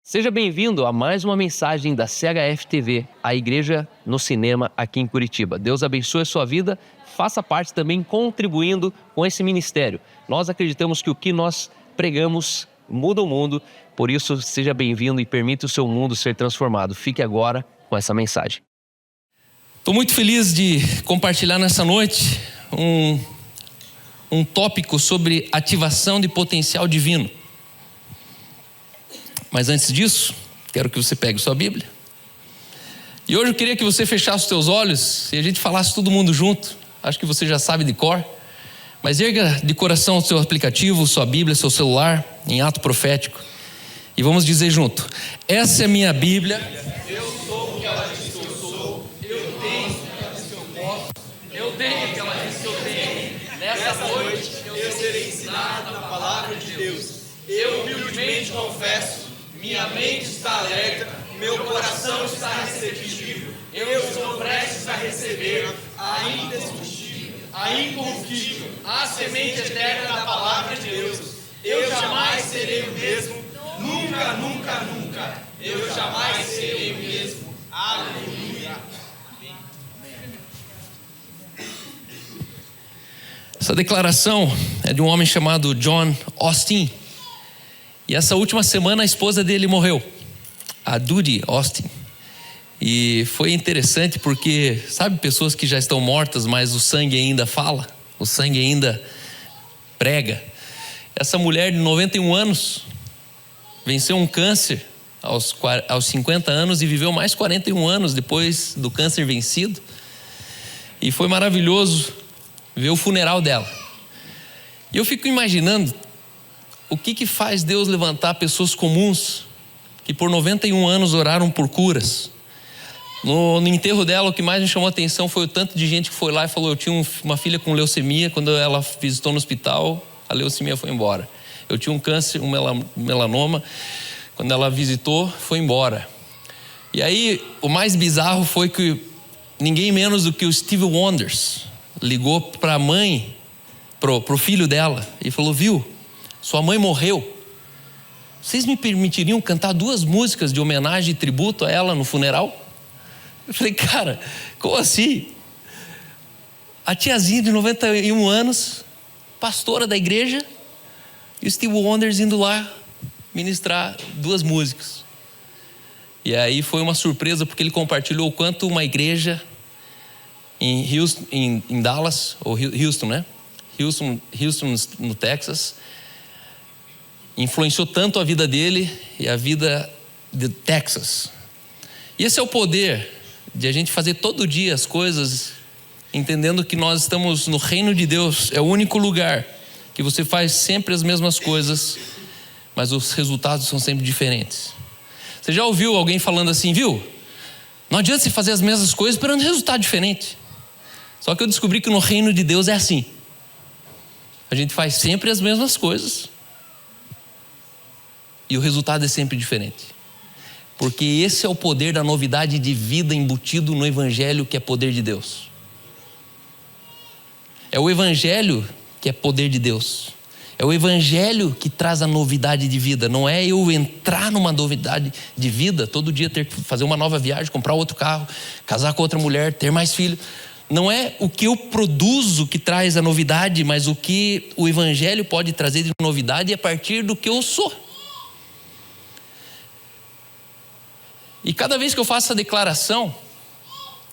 Seja bem-vindo a mais uma mensagem da CHF TV, a igreja no cinema aqui em Curitiba. Deus abençoe a sua vida, faça parte também contribuindo com esse ministério. Nós acreditamos que o que nós pregamos muda o mundo, por isso seja bem-vindo e permita o seu mundo ser transformado. Fique agora com essa mensagem. Estou muito feliz de compartilhar nessa noite um tópico sobre ativação de potencial divino. Mas antes disso, quero que você pegue sua Bíblia. E hoje eu queria que você fechasse os seus olhos e a gente falasse todo mundo junto. Acho que você já sabe de cor. Mas erga de coração o seu aplicativo, sua Bíblia, seu celular, em ato profético. E vamos dizer junto: essa é minha Bíblia. Eu sou o que ela diz que eu sou. Eu tenho o que ela diz que eu posso. Eu tenho o que ela diz que eu tenho. Nessa noite eu serei ensinado na palavra de Deus. Eu humildemente confesso. Minha mente está alerta, meu coração está receptivo. Eu estou prestes a receber a indescritível, a inconfundível, a semente eterna da palavra de Deus. Eu jamais serei o mesmo, nunca, nunca, nunca. Eu jamais serei o mesmo. Aleluia. Essa declaração é de um homem chamado John Austin. E essa última semana a esposa dele morreu, a Dudie Austin. E foi interessante porque, sabe, pessoas que já estão mortas, mas o sangue ainda fala, o sangue ainda prega. Essa mulher de 91 anos venceu um câncer aos 50 anos e viveu mais 41 anos depois do câncer vencido. E foi maravilhoso ver o funeral dela. E eu fico imaginando o que faz Deus levantar pessoas comuns que por 91 anos oraram por curas. No enterro dela, o que mais me chamou a atenção foi o tanto de gente que foi lá e falou: eu tinha uma filha com leucemia, quando ela visitou no hospital, a leucemia foi embora. Eu tinha um câncer, um melanoma, quando ela visitou, foi embora. E aí, o mais bizarro foi que ninguém menos do que o Stevie Wonder ligou para a mãe, pro filho dela, e falou: viu? Sua mãe morreu. Vocês me permitiriam cantar 2 músicas de homenagem e tributo a ela no funeral? Eu falei: cara, como assim? A tiazinha de 91 anos, pastora da igreja, e o Steve Wonders indo lá ministrar 2 músicas. E aí foi uma surpresa, porque ele compartilhou o quanto uma igreja em Houston, em Dallas, ou Houston, né? Houston, no Texas, influenciou tanto a vida dele e a vida de Texas. E esse é o poder de a gente fazer todo dia as coisas, entendendo que nós estamos no reino de Deus. É o único lugar que você faz sempre as mesmas coisas, mas os resultados são sempre diferentes. Você já ouviu alguém falando assim: viu? Não adianta você fazer as mesmas coisas esperando resultado diferente. Só que eu descobri que no reino de Deus é assim. A gente faz sempre as mesmas coisas e o resultado é sempre diferente. Porque esse é o poder da novidade de vida embutido no Evangelho, que é poder de Deus. É o Evangelho que é poder de Deus. É o Evangelho que traz a novidade de vida. Não é eu entrar numa novidade de vida, todo dia ter que fazer uma nova viagem, comprar outro carro, casar com outra mulher, ter mais filhos. Não é o que eu produzo que traz a novidade, mas o que o Evangelho pode trazer de novidade a partir do que eu sou. E cada vez que eu faço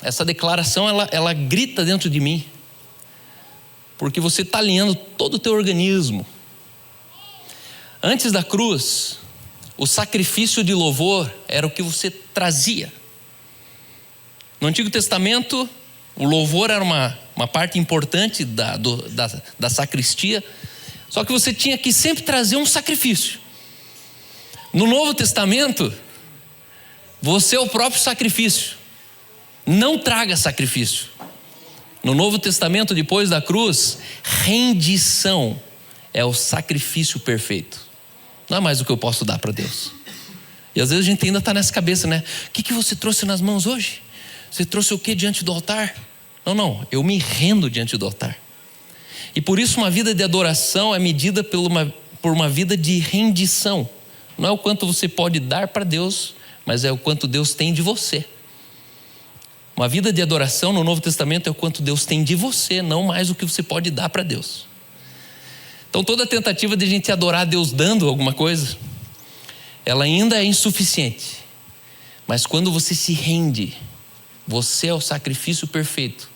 essa declaração ela grita dentro de mim. Porque você está alinhando todo o teu organismo. Antes da cruz, o sacrifício de louvor era o que você trazia. No Antigo Testamento, o louvor era uma parte importante da sacristia. Só que você tinha que sempre trazer um sacrifício. No Novo Testamento, você é o próprio sacrifício. Não traga sacrifício. No Novo Testamento, depois da cruz, rendição é o sacrifício perfeito. Não é mais o que eu posso dar para Deus. E às vezes a gente ainda está nessa cabeça, né? O que você trouxe nas mãos hoje? Você trouxe o que diante do altar? Não, eu me rendo diante do altar. E por isso uma vida de adoração é medida por uma vida de rendição. Não é o quanto você pode dar para Deus, mas é o quanto Deus tem de você. Uma vida de adoração no Novo Testamento é o quanto Deus tem de você, não mais o que você pode dar para Deus. Então toda tentativa de a gente adorar Deus dando alguma coisa, ela ainda é insuficiente. Mas quando você se rende, você é o sacrifício perfeito,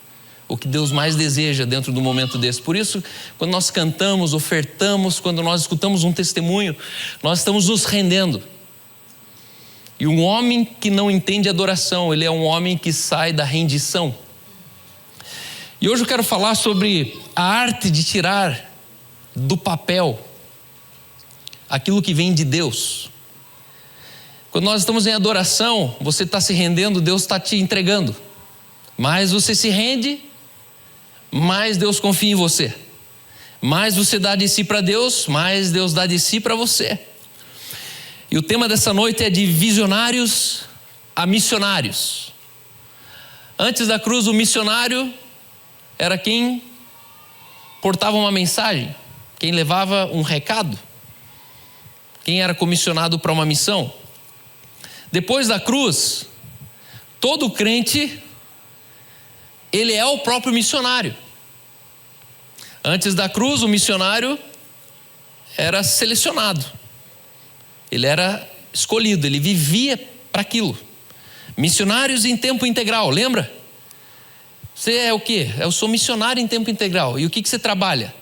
o que Deus mais deseja dentro do momento desse. Por isso, quando nós cantamos, ofertamos, quando nós escutamos um testemunho, nós estamos nos rendendo. E um homem que não entende adoração, ele é um homem que sai da rendição. E hoje eu quero falar sobre a arte de tirar do papel aquilo que vem de Deus. Quando nós estamos em adoração, você está se rendendo, Deus está te entregando. Mais você se rende, mais Deus confia em você. Mais você dá de si para Deus, mais Deus dá de si para você. E o tema dessa noite é de visionários a missionários. Antes da cruz, o missionário era quem portava uma mensagem, quem levava um recado, quem era comissionado para uma missão. Depois da cruz, todo crente, ele é o próprio missionário. Antes da cruz, o missionário era selecionado. Ele era escolhido, ele vivia para aquilo. Missionários em tempo integral, lembra? Você é o quê? Eu sou missionário em tempo integral. E o que você trabalha?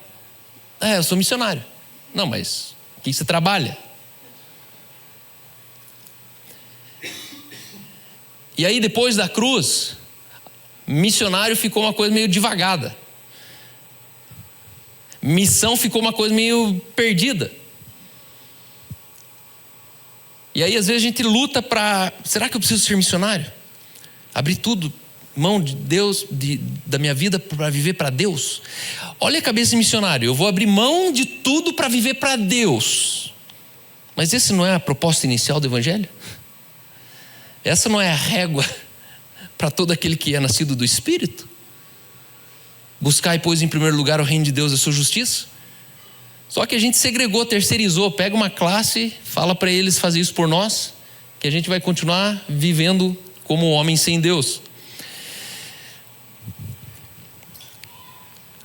Eu sou missionário. Não, mas o que você trabalha? E aí depois da cruz, missionário ficou uma coisa meio divagada. Missão ficou uma coisa meio perdida. E aí às vezes a gente luta para, será que eu preciso ser missionário? Abrir tudo, mão de Deus, da minha vida para viver para Deus? Olha a cabeça de missionário, eu vou abrir mão de tudo para viver para Deus. Mas esse não é a proposta inicial do Evangelho? Essa não é a régua para todo aquele que é nascido do Espírito? Buscai, pois, em primeiro lugar o reino de Deus e a sua justiça. Só que a gente segregou, terceirizou, pega uma classe, fala para eles fazer isso por nós, que a gente vai continuar vivendo como homem sem Deus.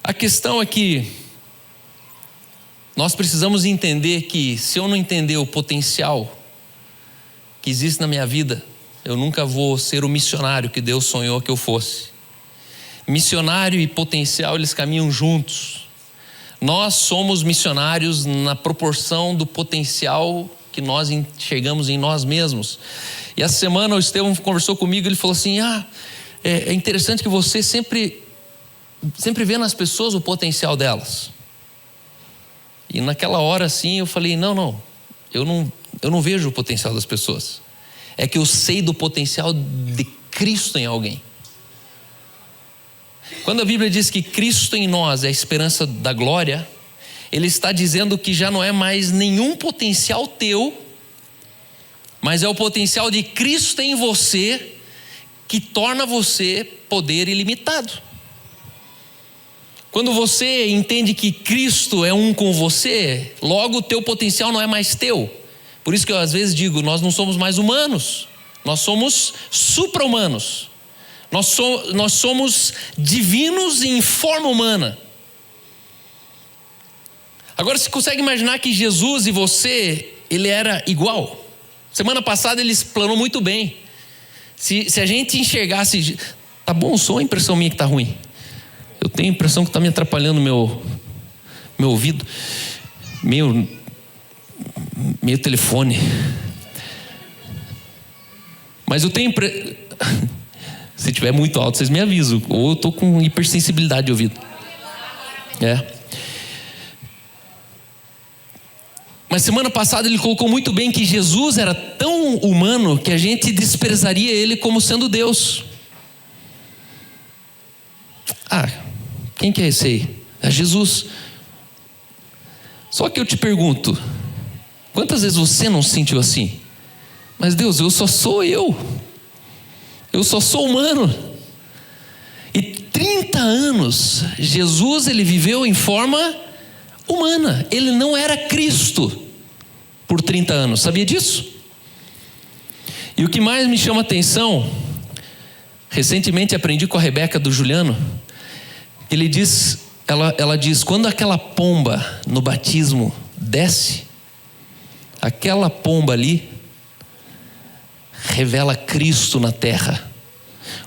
A questão é que nós precisamos entender que se eu não entender o potencial que existe na minha vida, eu nunca vou ser o missionário que Deus sonhou que eu fosse. Missionário e potencial, eles caminham juntos. Nós somos missionários na proporção do potencial que nós enxergamos em nós mesmos. E essa semana o Estevão conversou comigo, ele falou assim, é interessante que você sempre vê nas pessoas o potencial delas. E naquela hora assim eu falei, eu não vejo o potencial das pessoas. É que eu sei do potencial de Cristo em alguém. Quando a Bíblia diz que Cristo em nós é a esperança da glória, ele está dizendo que já não é mais nenhum potencial teu, mas é o potencial de Cristo em você que torna você poder ilimitado. Quando você entende que Cristo é um com você, logo o teu potencial não é mais teu. Por isso que eu às vezes digo, nós não somos mais humanos, nós somos supra-humanos. Nós somos divinos em forma humana. Agora você consegue imaginar que Jesus e você, ele era igual? Semana passada ele explanou muito bem. Se a gente enxergasse, tá bom o som, a impressão minha que tá ruim. Eu tenho a impressão que tá me atrapalhando meu ouvido. Meu telefone. Mas eu tenho se tiver muito alto, vocês me avisam. Ou eu estou com hipersensibilidade de ouvido. Mas semana passada ele colocou muito bem que Jesus era tão humano que a gente desprezaria ele como sendo Deus. Quem que é esse aí? É Jesus. Só que eu te pergunto, quantas vezes você não se sentiu assim? Mas Deus, eu só sou eu. Eu só sou humano. E 30 anos, Jesus ele viveu em forma humana. Ele não era Cristo. por 30 anos. Sabia disso? E o que mais me chama a atenção, recentemente aprendi com a Rebeca do Juliano, ela diz, quando aquela pomba no batismo desce, aquela pomba ali revela Cristo na terra.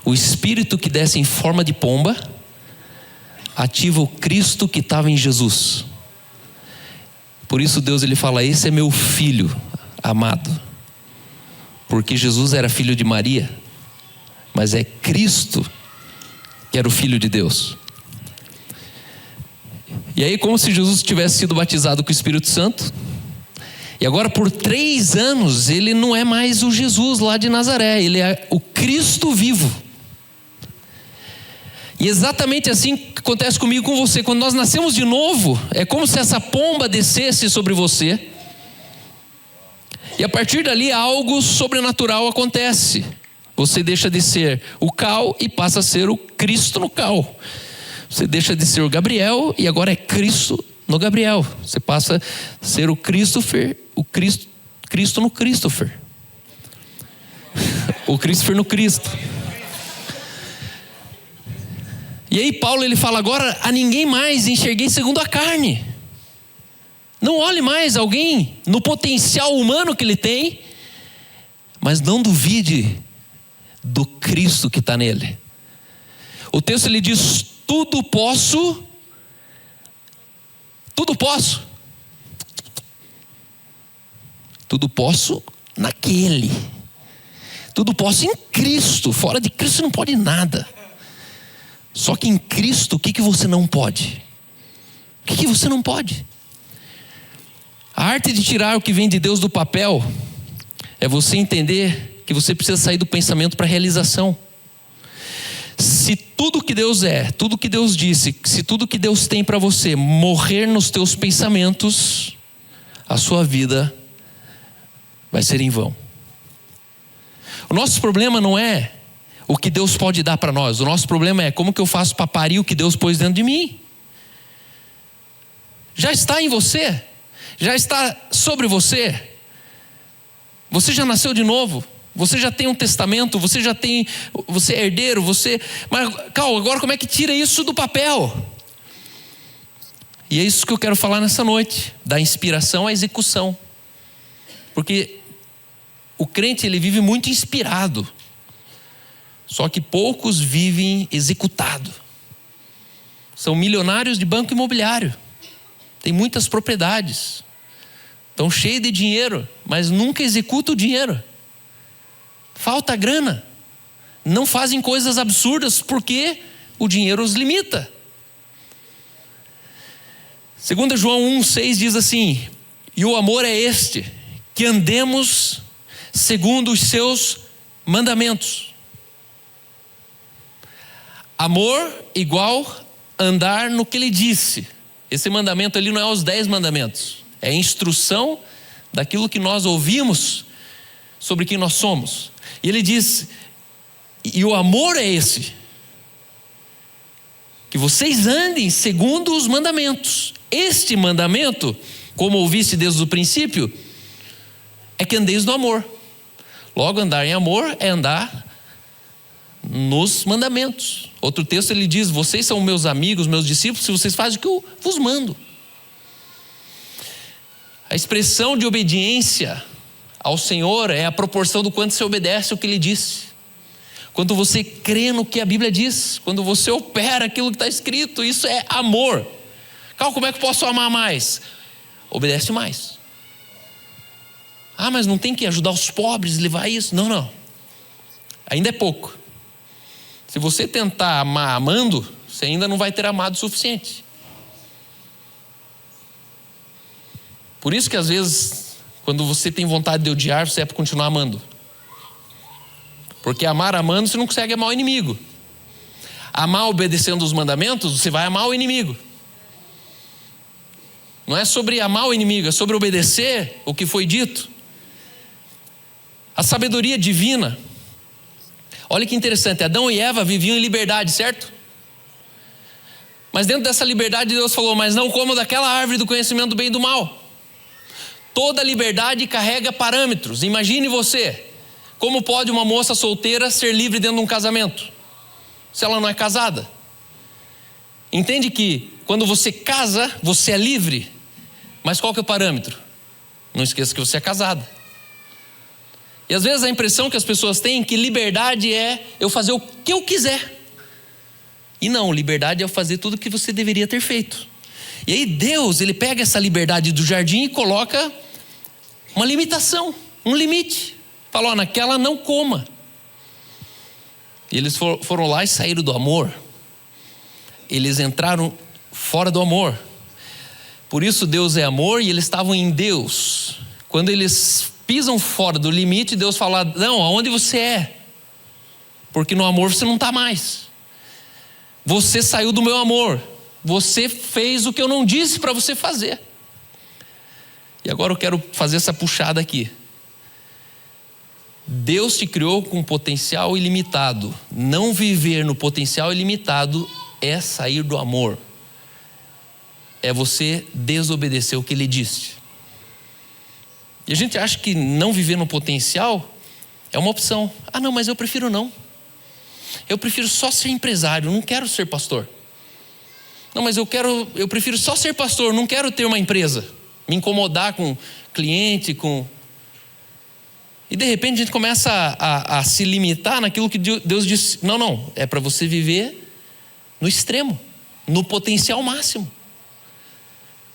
O Espírito que desce em forma de pomba ativa o Cristo que estava em Jesus. Por isso Deus ele fala, esse é meu filho amado. Porque Jesus era filho de Maria, mas é Cristo que era o Filho de Deus. E aí, como se Jesus tivesse sido batizado com o Espírito Santo, e agora por 3 anos ele não é mais o Jesus lá de Nazaré, ele é o Cristo vivo. E exatamente assim que acontece comigo e com você. Quando nós nascemos de novo, é como se essa pomba descesse sobre você, e a partir dali algo sobrenatural acontece. Você deixa de ser o Cal e passa a ser o Cristo no Cal. Você deixa de ser o Gabriel e agora é Cristo no Gabriel. Você passa a ser o Christopher, Cristo no Christopher. O Christopher no Cristo. E aí Paulo ele fala, agora a ninguém mais enxerguei segundo a carne. Não olhe mais alguém no potencial humano que ele tem, mas não duvide do Cristo que está nele. O texto ele diz, tudo posso naquele, tudo posso em Cristo. Fora de Cristo não pode nada. Só que em Cristo, o que você não pode? O que você não pode? A arte de tirar o que vem de Deus do papel é você entender que você precisa sair do pensamento para a realização. Se tudo que Deus é, tudo que Deus disse, se tudo que Deus tem para você morrer nos teus pensamentos, a sua vida vai ser em vão. O nosso problema não é o que Deus pode dar para nós. O nosso problema é como que eu faço para parir o que Deus pôs dentro de mim. Já está em você. Já está sobre você. Você já nasceu de novo. Você já tem um testamento. Você é herdeiro. Mas calma, agora como é que tira isso do papel? E é isso que eu quero falar nessa noite. Da inspiração à execução. Porque o crente ele vive muito inspirado. Só que poucos vivem executado. São milionários de banco imobiliário. Tem muitas propriedades. Estão cheios de dinheiro, mas nunca executam o dinheiro. Falta grana. Não fazem coisas absurdas porque o dinheiro os limita. 2 João 1,6 diz assim, e o amor é este, que andemos segundo os seus mandamentos. Amor igual andar no que ele disse. Esse mandamento ali não é os 10 mandamentos. É a instrução daquilo que nós ouvimos sobre quem nós somos. E ele diz, e o amor é esse, que vocês andem segundo os mandamentos. Este mandamento, como ouviste desde o princípio, é que andeis no amor. Logo, andar em amor é andar nos mandamentos. Outro texto ele diz, vocês são meus amigos, meus discípulos, se vocês fazem o que eu vos mando. A expressão de obediência ao Senhor é a proporção do quanto você obedece o que Ele disse. Quando você crê no que a Bíblia diz, quando você opera aquilo que está escrito, isso é amor. Calma, como é que eu posso amar mais? Obedece mais. Ah, mas não tem que ajudar os pobres, levar isso? Não. Ainda é pouco. Se você tentar amar amando, você ainda não vai ter amado o suficiente. Por isso que às vezes, quando você tem vontade de odiar, você é para continuar amando. Porque amar amando, você não consegue amar o inimigo. Amar obedecendo os mandamentos, você vai amar o inimigo. Não é sobre amar o inimigo, é sobre obedecer o que foi dito. A sabedoria divina. Olha que interessante, Adão e Eva viviam em liberdade, certo? Mas dentro dessa liberdade Deus falou, mas não comam daquela árvore do conhecimento do bem e do mal. Toda liberdade carrega parâmetros. Imagine você, como pode uma moça solteira ser livre dentro de um casamento, se ela não é casada? Entende que quando você casa, você é livre, mas qual que é o parâmetro? Não esqueça que você é casada. E às vezes a impressão que as pessoas têm é que liberdade é eu fazer o que eu quiser. E não, liberdade é eu fazer tudo o que você deveria ter feito. E aí Deus, Ele pega essa liberdade do jardim e coloca uma limitação, um limite. Fala, ó, naquela não coma. E eles foram lá e saíram do amor. Eles entraram fora do amor. Por isso Deus é amor e eles estavam em Deus. Quando eles pisam fora do limite, Deus fala, não, aonde você é? Porque no amor você não está mais. Você saiu do meu amor. Você fez o que eu não disse para você fazer. E agora eu quero fazer essa puxada aqui. Deus te criou com potencial ilimitado. Não viver no potencial ilimitado é sair do amor. É você desobedecer o que Ele disse. E a gente acha que não viver no potencial é uma opção. Ah, não, mas eu prefiro não. Eu prefiro só ser empresário, não quero ser pastor. Não, mas eu prefiro só ser pastor, não quero ter uma empresa. Me incomodar com cliente, E de repente a gente começa a se limitar naquilo que Deus disse. Não, é para você viver no extremo, no potencial máximo.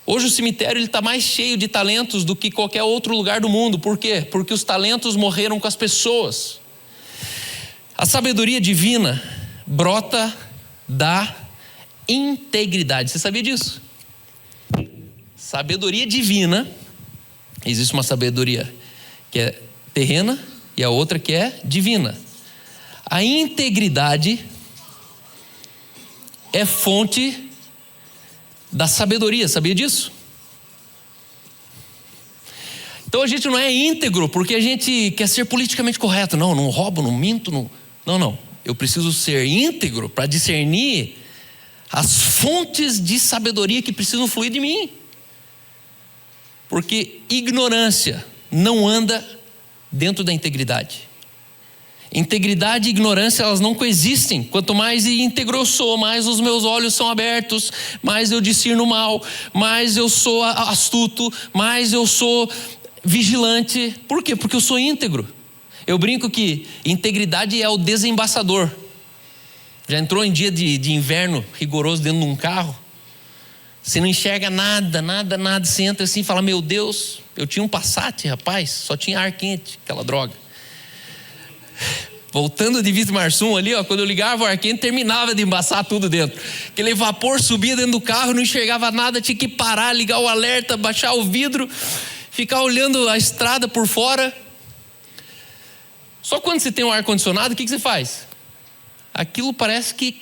Hoje o cemitério está mais cheio de talentos do que qualquer outro lugar do mundo. Por quê? Porque os talentos morreram com as pessoas. A sabedoria divina brota da integridade. Você sabia disso? Sabedoria divina, existe uma sabedoria que é terrena e a outra que é divina. A integridade é fonte da sabedoria, sabia disso? Então a gente não é íntegro porque a gente quer ser politicamente correto. Não roubo, não minto, não. Eu preciso ser íntegro para discernir as fontes de sabedoria que precisam fluir de mim. Porque ignorância não anda dentro da integridade. Integridade e ignorância, elas não coexistem. Quanto mais íntegro eu sou, mais os meus olhos são abertos, mais eu discerno o mal, mais eu sou astuto, mais eu sou vigilante. Por quê? Porque eu sou íntegro. Eu brinco que integridade é o desembaçador. Já entrou em dia de inverno rigoroso dentro de um carro? Você não enxerga nada. Você entra assim e fala, meu Deus, eu tinha um Passat, rapaz, só tinha ar quente, aquela droga. Voltando de Vitimarsum ali, ó, quando eu ligava o ar quente, terminava de embaçar tudo dentro. Aquele vapor subia dentro do carro, não enxergava nada, tinha que parar, ligar o alerta, baixar o vidro, ficar olhando a estrada por fora. Só quando você tem um ar-condicionado, o que você faz? Aquilo parece que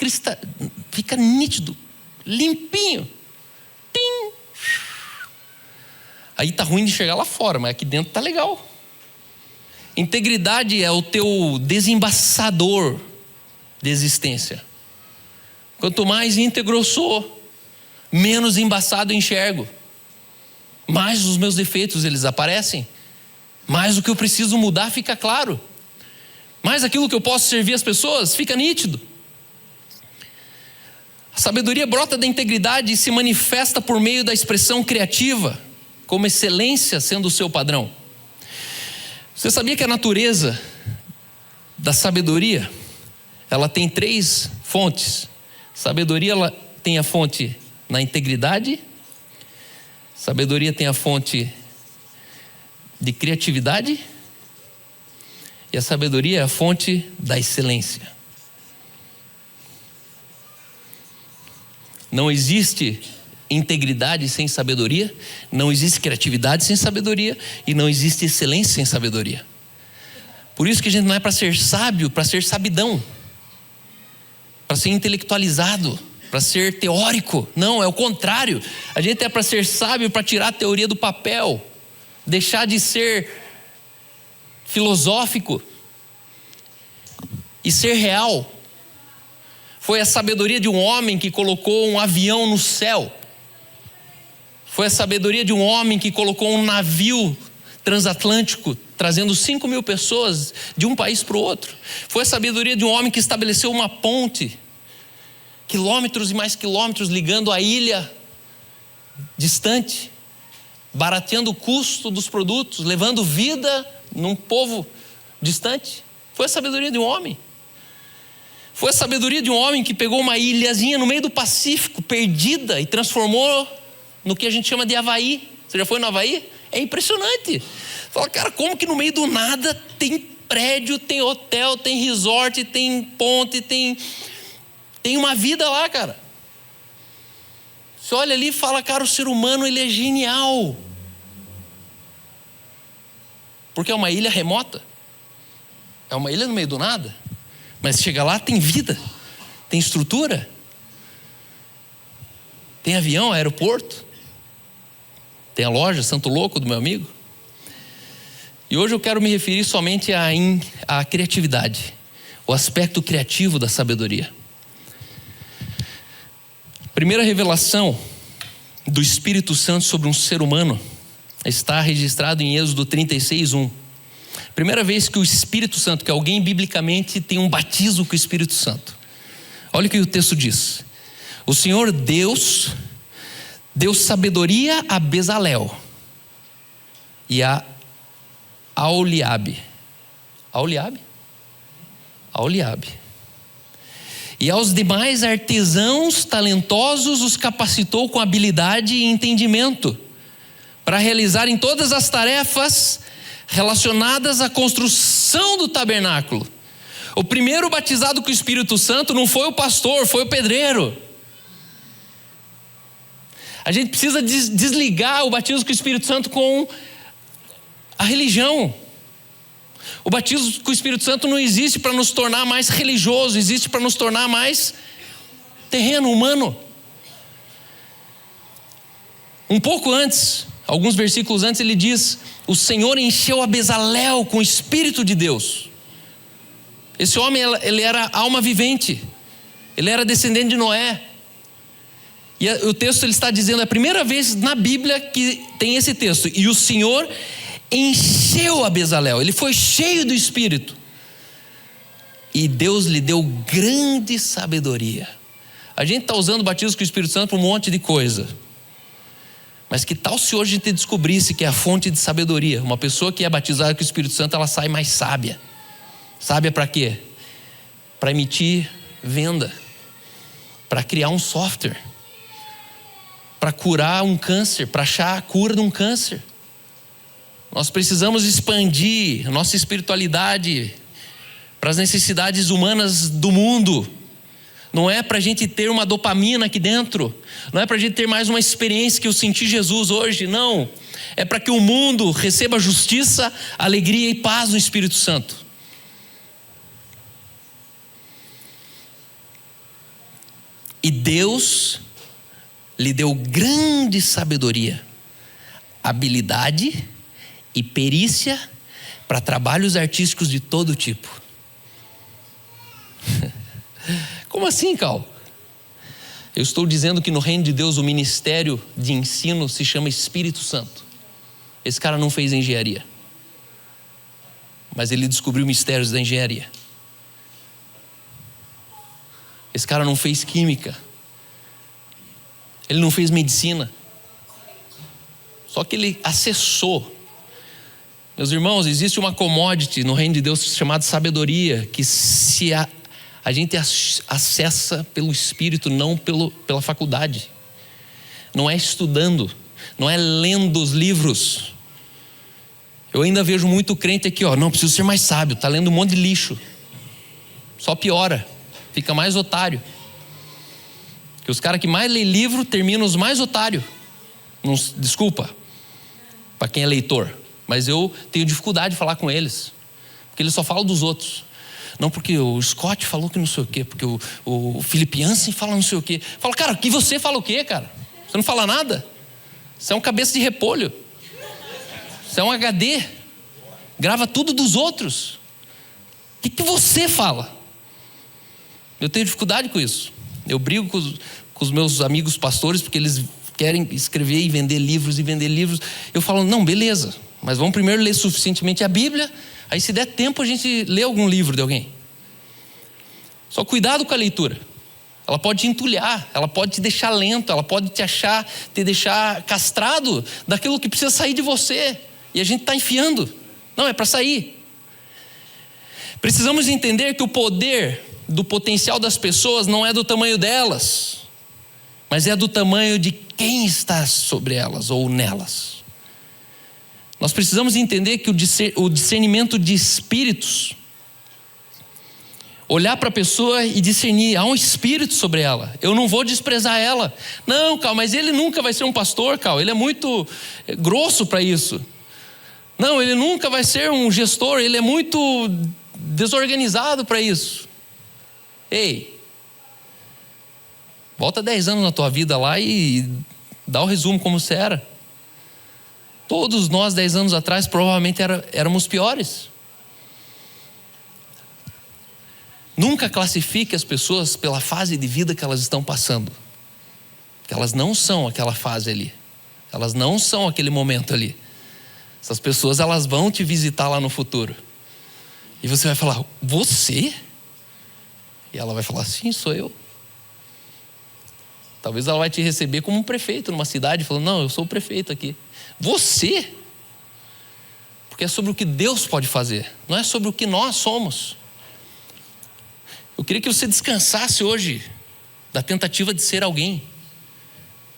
fica nítido, limpinho. Tim. Aí tá ruim de chegar lá fora, mas aqui dentro tá legal. Integridade é o teu desembaçador de existência. Quanto mais íntegro eu sou, menos embaçado eu enxergo. Mais os meus defeitos eles aparecem. Mais o que eu preciso mudar fica claro. Mais aquilo que eu posso servir as pessoas fica nítido. A sabedoria brota da integridade e se manifesta por meio da expressão criativa, como excelência sendo o seu padrão. Você sabia que a natureza da sabedoria, ela tem 3 fontes? Sabedoria, ela tem a fonte na integridade, sabedoria tem a fonte de criatividade e a sabedoria é a fonte da excelência. Não existe integridade sem sabedoria, não existe criatividade sem sabedoria e não existe excelência sem sabedoria. Por isso que a gente não é para ser sábio, para ser sabidão, para ser intelectualizado, para ser teórico. Não, é o contrário. A gente é para ser sábio, para tirar a teoria do papel, deixar de ser filosófico e ser real. Foi a sabedoria de um homem que colocou um avião no céu. Foi a sabedoria de um homem que colocou um navio transatlântico, trazendo 5.000 pessoas de um país para o outro. Foi a sabedoria de um homem que estabeleceu uma ponte, quilômetros e mais quilômetros, ligando a ilha distante, barateando o custo dos produtos, levando vida num povo distante. Foi a sabedoria de um homem. Foi a sabedoria de um homem que pegou uma ilhazinha no meio do Pacífico, perdida, e transformou no que a gente chama de Havaí. Você já foi no Havaí? É impressionante. Fala, cara, como que no meio do nada tem prédio, tem hotel, tem resort, tem ponte, tem uma vida lá, cara. Você olha ali e fala, cara, o ser humano, ele é genial. Porque é uma ilha remota. É uma ilha no meio do nada. Mas chega lá, tem vida, tem estrutura, tem avião, aeroporto, tem a loja Santo Louco do meu amigo. E hoje eu quero me referir somente à criatividade, o aspecto criativo da sabedoria. Primeira revelação do Espírito Santo sobre um ser humano está registrado em Êxodo 36:1. Primeira vez que o Espírito Santo, que alguém biblicamente tem um batismo com o Espírito Santo. Olha o que o texto diz. O Senhor Deus deu sabedoria a Bezalel e a Aholiabe. E aos demais artesãos talentosos os capacitou com habilidade e entendimento para realizarem todas as tarefas relacionadas à construção do tabernáculo. O primeiro batizado com o Espírito Santo não foi o pastor, foi o pedreiro. A gente precisa desligar o batismo com o Espírito Santo com a religião. O batismo com o Espírito Santo não existe para nos tornar mais religioso, existe para nos tornar mais terreno, humano. Um pouco antes, alguns versículos antes, ele diz: o Senhor encheu a Bezalel com o Espírito de Deus. Esse homem, ele era alma vivente, ele era descendente de Noé. E o texto, ele está dizendo, é a primeira vez na Bíblia que tem esse texto: e o Senhor encheu a Bezalel, ele foi cheio do Espírito, e Deus lhe deu grande sabedoria. A gente está usando o batismo com o Espírito Santo para um monte de coisa, mas que tal se hoje a gente descobrisse que é a fonte de sabedoria? Uma pessoa que é batizada com o Espírito Santo, ela sai mais sábia. Sábia para quê? Para emitir venda, para criar um software, para curar um câncer, para achar a cura de um câncer. Nós precisamos expandir a nossa espiritualidade para as necessidades humanas do mundo. Não é para a gente ter uma dopamina aqui dentro, não é para a gente ter mais uma experiência que eu senti Jesus hoje, não. É para que o mundo receba justiça, alegria e paz no Espírito Santo. E Deus lhe deu grande sabedoria, habilidade e perícia para trabalhos artísticos de todo tipo. Como assim, Cal? Eu estou dizendo que no reino de Deus o ministério de ensino se chama Espírito Santo. Esse cara não fez engenharia, mas ele descobriu mistérios da engenharia. Esse cara não fez química, ele não fez medicina, só que ele acessou. Meus irmãos, existe uma commodity no reino de Deus chamada sabedoria, que se a gente acessa pelo Espírito, não pela faculdade. Não é estudando, não é lendo os livros. Eu ainda vejo muito crente aqui, não preciso ser mais sábio, está lendo um monte de lixo. Só piora, fica mais otário. Que os caras que mais lêem livro terminam os mais otários. Desculpa, para quem é leitor, mas eu tenho dificuldade de falar com eles, porque eles só falam dos outros. Não, porque o Scott falou que não sei o quê, porque o Philip Yancey fala não sei o quê. Fala, cara, que você fala o quê, cara? Você não fala nada? Você é um cabeça de repolho. Você é um HD. Grava tudo dos outros. O que você fala? Eu tenho dificuldade com isso. Eu brigo com os meus amigos pastores, porque eles querem escrever e vender livros. Eu falo, não, beleza, mas vamos primeiro ler suficientemente a Bíblia, aí se der tempo a gente lê algum livro de alguém. Só cuidado com a leitura. Ela pode te entulhar, ela pode te deixar lento, ela pode te deixar castrado daquilo que precisa sair de você. E a gente está enfiando. Não, é para sair. Precisamos entender que o poder do potencial das pessoas não é do tamanho delas, mas é do tamanho de quem está sobre elas ou nelas. Nós precisamos entender que o discernimento de espíritos, olhar para a pessoa e discernir, há um espírito sobre ela, eu não vou desprezar ela. Não, Cal, mas ele nunca vai ser um pastor, Cal, ele é muito grosso para isso. Não, ele nunca vai ser um gestor, ele é muito desorganizado para isso. Ei, volta 10 anos na tua vida lá e dá o resumo como você era. Todos nós 10 anos atrás provavelmente éramos piores. Nunca classifique as pessoas pela fase de vida que elas estão passando. Que elas não são aquela fase ali. Elas não são aquele momento ali. Essas pessoas, elas vão te visitar lá no futuro. E você vai falar, você? E ela vai falar, sim, sou eu. Talvez ela vai te receber como um prefeito numa cidade, falando, não, eu sou o prefeito aqui. Você? Porque é sobre o que Deus pode fazer, não é sobre o que nós somos. Eu queria que você descansasse hoje da tentativa de ser alguém.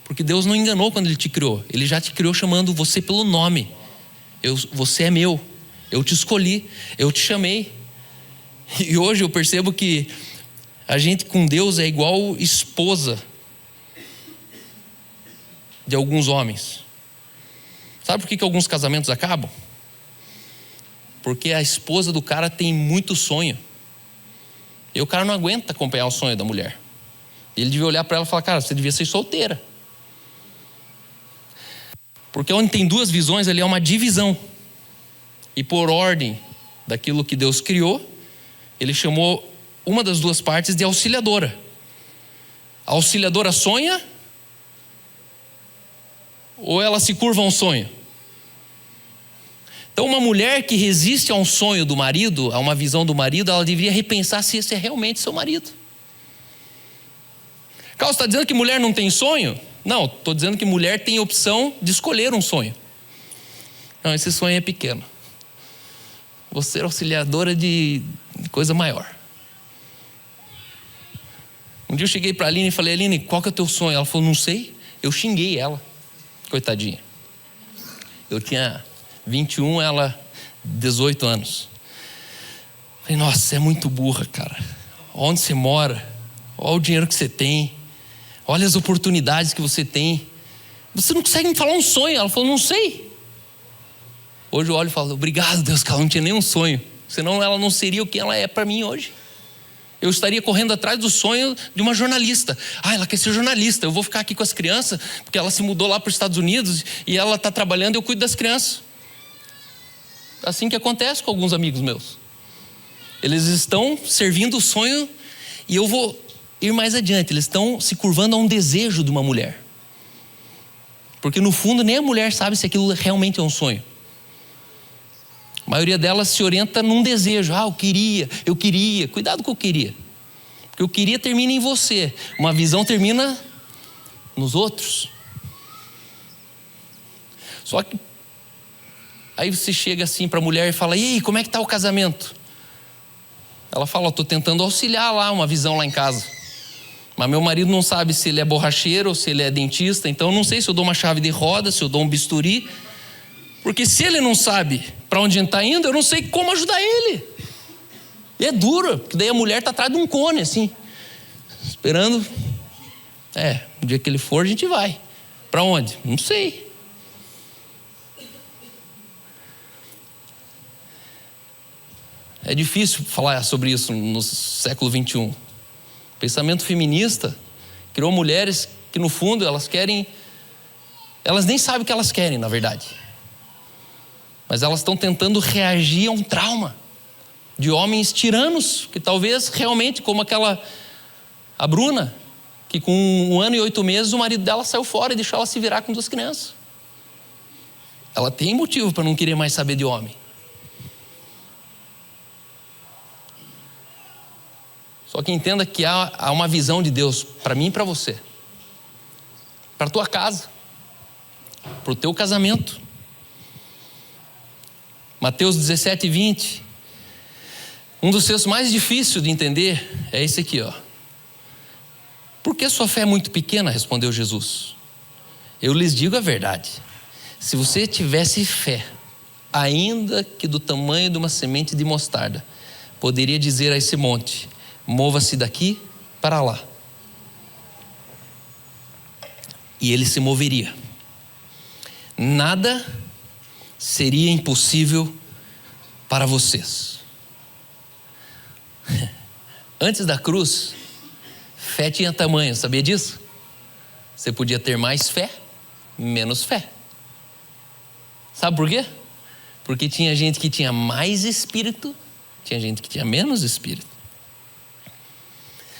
Porque Deus não enganou quando Ele te criou. Ele já te criou chamando você pelo nome. Você é meu. Eu te escolhi. Eu te chamei. E hoje eu percebo que a gente com Deus é igual esposa de alguns homens. Sabe por que alguns casamentos acabam? Porque a esposa do cara tem muito sonho. E o cara não aguenta acompanhar o sonho da mulher. Ele devia olhar para ela e falar, cara, você devia ser solteira. Porque onde tem duas visões ali é uma divisão. E por ordem daquilo que Deus criou, Ele chamou uma das duas partes de auxiliadora. A auxiliadora sonha ou ela se curva a um sonho? Então uma mulher que resiste a um sonho do marido, a uma visão do marido, ela deveria repensar se esse é realmente seu marido. Carlos, está dizendo que mulher não tem sonho? Não, estou dizendo que mulher tem opção de escolher um sonho. Não, esse sonho é pequeno. Vou ser auxiliadora de coisa maior. Um dia eu cheguei para a Aline e falei, Aline, qual que é o teu sonho? Ela falou, não sei. Eu xinguei ela, coitadinha. Eu tinha 21, ela 18 anos. Falei, nossa, você é muito burra, cara. Onde você mora? Olha o dinheiro que você tem. Olha as oportunidades que você tem. Você não consegue me falar um sonho. Ela falou, não sei. Hoje eu olho e falo, obrigado Deus, que ela não tinha nenhum sonho. Senão ela não seria o que ela é para mim hoje. Eu estaria correndo atrás do sonho de uma jornalista. Ela quer ser jornalista. Eu vou ficar aqui com as crianças, porque ela se mudou lá para os Estados Unidos e ela está trabalhando e eu cuido das crianças. Assim que acontece com alguns amigos meus. Eles estão servindo o sonho e eu vou ir mais adiante. Eles estão se curvando a um desejo de uma mulher. Porque no fundo nem a mulher sabe se aquilo realmente é um sonho. A maioria delas se orienta num desejo. Eu queria. Cuidado com o queria. Porque o queria termina em você. Uma visão termina nos outros. Só que aí você chega assim para a mulher e fala, e aí, como é que está o casamento? Ela fala, estou tentando auxiliar lá, uma visão lá em casa. Mas meu marido não sabe se ele é borracheiro ou se ele é dentista. Então eu não sei se eu dou uma chave de roda, se eu dou um bisturi. Porque se ele não sabe para onde ele está indo, eu não sei como ajudar ele. E é duro, porque daí a mulher está atrás de um cone, assim, esperando. No dia que ele for, a gente vai. Para onde? Não sei. É difícil falar sobre isso no século 21. O pensamento feminista criou mulheres que no fundo elas nem sabem o que elas querem, na verdade. Mas elas estão tentando reagir a um trauma de homens tiranos, que talvez realmente, como a Bruna, que com 1 ano e 8 meses o marido dela saiu fora e deixou ela se virar com 2 crianças. Ela tem motivo para não querer mais saber de homem. Só que entenda que há uma visão de Deus para mim e para você, para a tua casa, para o teu casamento. Mateus 17:20. Um dos textos mais difíceis de entender é esse aqui, ó. Por que sua fé é muito pequena? Respondeu Jesus. Eu lhes digo a verdade. Se você tivesse fé, ainda que do tamanho de uma semente de mostarda, poderia dizer a esse monte: mova-se daqui para lá. E ele se moveria. Nada seria impossível para vocês. Antes da cruz, fé tinha tamanho, sabia disso? Você podia ter mais fé, menos fé. Sabe por quê? Porque tinha gente que tinha mais espírito, tinha gente que tinha menos espírito.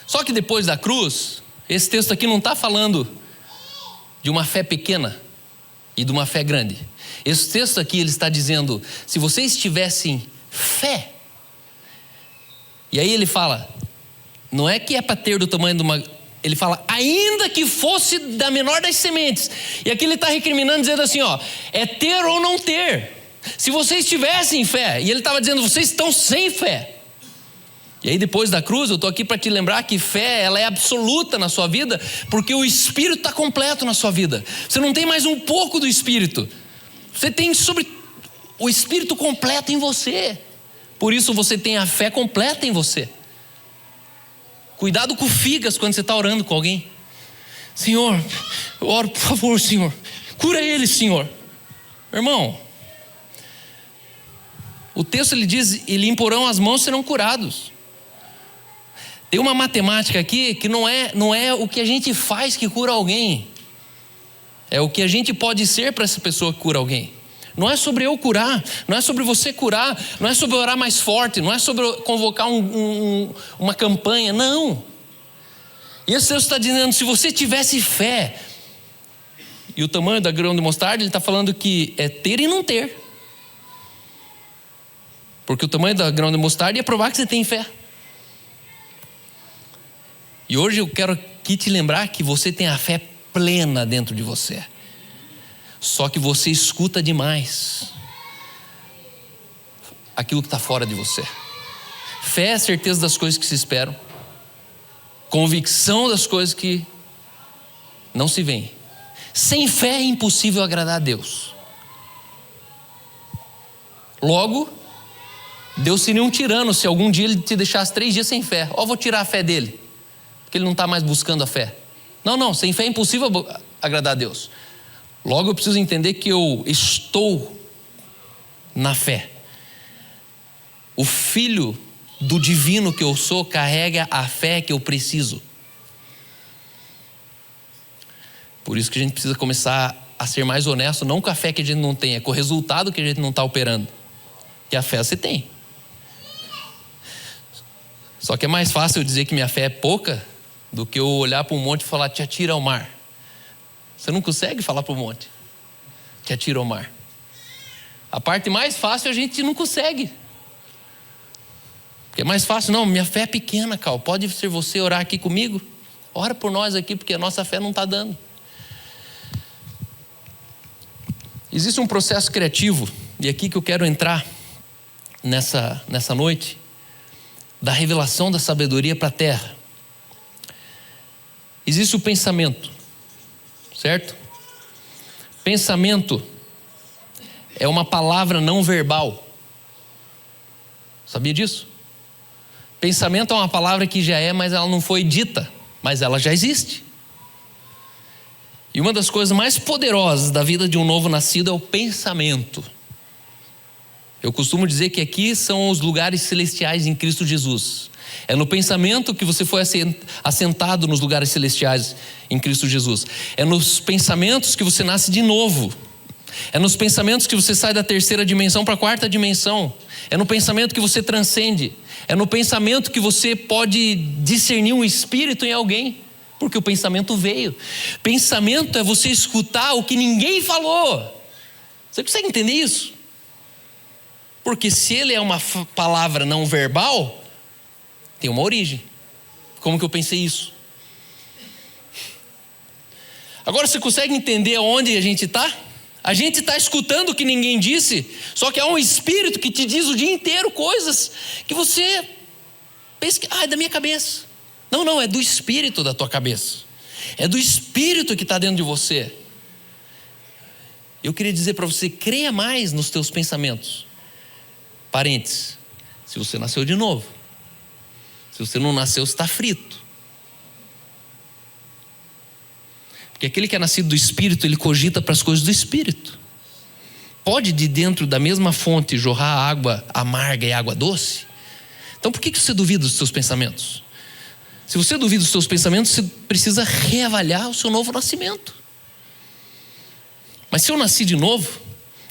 Só que depois da cruz, esse texto aqui não está falando de uma fé pequena e de uma fé grande. Esse texto aqui ele está dizendo: se vocês tivessem fé, e aí ele fala, não é que é para ter do tamanho de uma, ele fala, ainda que fosse da menor das sementes. E aqui ele está recriminando, dizendo assim, ó, é ter ou não ter. Se vocês tivessem fé, e ele estava dizendo, vocês estão sem fé. E aí depois da cruz, eu estou aqui para te lembrar que fé, ela é absoluta na sua vida, porque o Espírito está completo na sua vida. Você não tem mais um pouco do Espírito. Você tem o Espírito completo em você. Por isso você tem a fé completa em você. Cuidado com figas quando você está orando com alguém. Senhor, eu oro, por favor, Senhor. Cura ele, Senhor. Irmão, o texto ele diz, e lhe imporão as mãos, serão curados. Tem uma matemática aqui que não é o que a gente faz que cura alguém. É o que a gente pode ser para essa pessoa que cura alguém. Não é sobre eu curar, não é sobre você curar, não é sobre orar mais forte, não é sobre convocar uma campanha, não. E esse texto está dizendo, se você tivesse fé, e o tamanho da grão de mostarda, ele está falando que é ter e não ter. Porque o tamanho da grão de mostarda ia provar que você tem fé. E hoje eu quero aqui te lembrar que você tem a fé plena dentro de você. Só que você escuta demais aquilo que está fora de você. Fé é a certeza das coisas que se esperam, convicção das coisas que não se veem. Sem fé é impossível agradar a Deus. Logo, Deus seria um tirano se algum dia Ele te deixasse 3 dias sem fé. Vou tirar a fé dele, porque ele não está mais buscando a fé. Não, sem fé é impossível agradar a Deus. Logo eu preciso entender que eu estou na fé. O filho do divino que eu sou carrega a fé que eu preciso. Por isso que a gente precisa começar a ser mais honesto, não com a fé que a gente não tem, é com o resultado que a gente não está operando. Que a fé você tem. Só que é mais fácil eu dizer que minha fé é pouca do que eu olhar para um monte e falar, te atira ao mar. Você não consegue falar para o monte, te atira ao mar. A parte mais fácil a gente não consegue. Porque é mais fácil, não, minha fé é pequena, Cal, pode ser você orar aqui comigo? Ora por nós aqui, porque a nossa fé não está dando. Existe um processo criativo, e aqui que eu quero entrar nessa noite, da revelação da sabedoria para a terra. Existe o pensamento, certo? Pensamento é uma palavra não verbal. Sabia disso? Pensamento é uma palavra que já é, mas ela não foi dita, mas ela já existe. E uma das coisas mais poderosas da vida de um novo nascido é o pensamento. Eu costumo dizer que aqui são os lugares celestiais em Cristo Jesus. É no pensamento que você foi assentado nos lugares celestiais em Cristo Jesus. É nos pensamentos que você nasce de novo. É nos pensamentos que você sai da 3ª dimensão para a 4ª dimensão. É no pensamento que você transcende. É no pensamento que você pode discernir um espírito em alguém. Porque o pensamento veio. Pensamento é você escutar o que ninguém falou. Você consegue entender isso? Porque se ele é uma palavra não verbal, tem uma origem. Como que eu pensei isso? Agora você consegue entender onde a gente está? A gente está escutando o que ninguém disse, só que há um espírito que te diz o dia inteiro coisas que você pensa que, é da minha cabeça. Não, é do espírito da tua cabeça. É do espírito que está dentro de você. Eu queria dizer para você, creia mais nos teus pensamentos. Parênteses, se você nasceu de novo. Se você não nasceu, você está frito. Porque aquele que é nascido do Espírito, ele cogita para as coisas do Espírito. Pode de dentro da mesma fonte jorrar água amarga e água doce? Então por que você duvida dos seus pensamentos? Se você duvida dos seus pensamentos, você precisa reavaliar o seu novo nascimento. Mas se eu nasci de novo,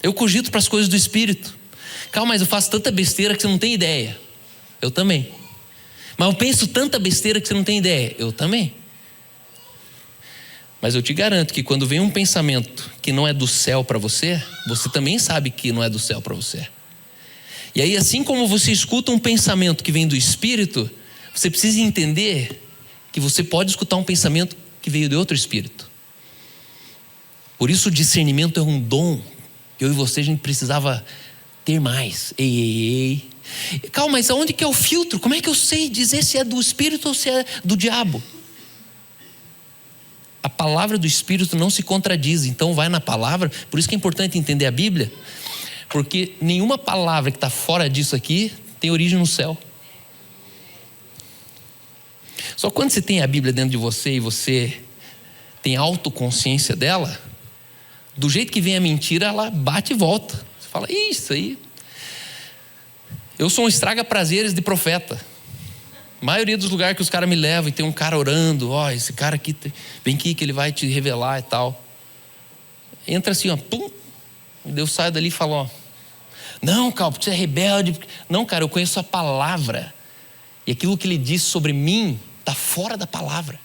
eu cogito para as coisas do Espírito. Calma, mas eu faço tanta besteira que você não tem ideia. Eu também. Mas eu penso tanta besteira que você não tem ideia. Eu também. Mas eu te garanto que quando vem um pensamento que não é do céu para você, você também sabe que não é do céu para você. E aí, assim como você escuta um pensamento que vem do Espírito, você precisa entender que você pode escutar um pensamento que veio de outro espírito. Por isso o discernimento é um dom. Eu e você, a gente precisava ter mais. Ei. Calma, mas aonde que é o filtro? Como é que eu sei dizer se é do Espírito ou se é do diabo? A palavra do Espírito não se contradiz, então vai na palavra. Por isso que é importante entender a Bíblia, porque nenhuma palavra que está fora disso aqui tem origem no céu. Só quando você tem a Bíblia dentro de você e você tem autoconsciência dela, do jeito que vem a mentira, ela bate e volta. Você fala, isso aí. Eu sou um estraga-prazeres de profeta. A maioria dos lugares que os caras me levam e tem um cara orando, esse cara aqui, vem aqui que ele vai te revelar e tal. Entra assim, pum. Deus sai dali e fala, não, Cal, porque você é rebelde. Não, cara, eu conheço a palavra. E aquilo que ele disse sobre mim está fora da palavra.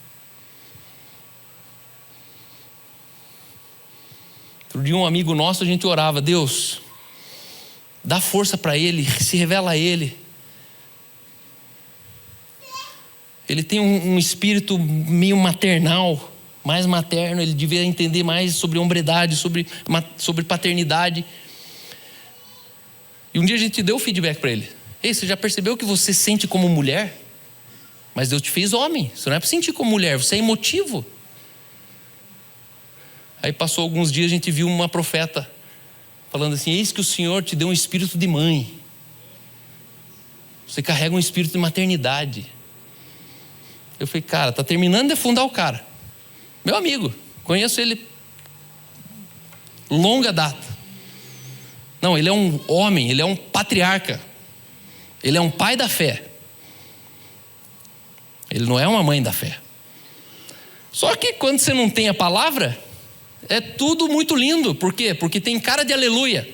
Outro dia um amigo nosso, a gente orava, Deus, dá força para ele, se revela a ele. Ele tem um espírito meio maternal, mais materno, ele devia entender mais sobre hombridade, sobre paternidade. E um dia a gente deu feedback para ele. Ei, você já percebeu que você sente como mulher? Mas Deus te fez homem, você não é para sentir como mulher, você é emotivo. Aí passou alguns dias, a gente viu uma profeta falando assim, eis que o Senhor te deu um espírito de mãe. Você carrega um espírito de maternidade. Eu falei, cara, tá terminando de afundar o cara. Meu amigo, conheço ele longa data. Não, ele é um homem, ele é um patriarca. Ele é um pai da fé. Ele não é uma mãe da fé. Só que quando você não tem a palavra, é tudo muito lindo. Por quê? Porque tem cara de aleluia.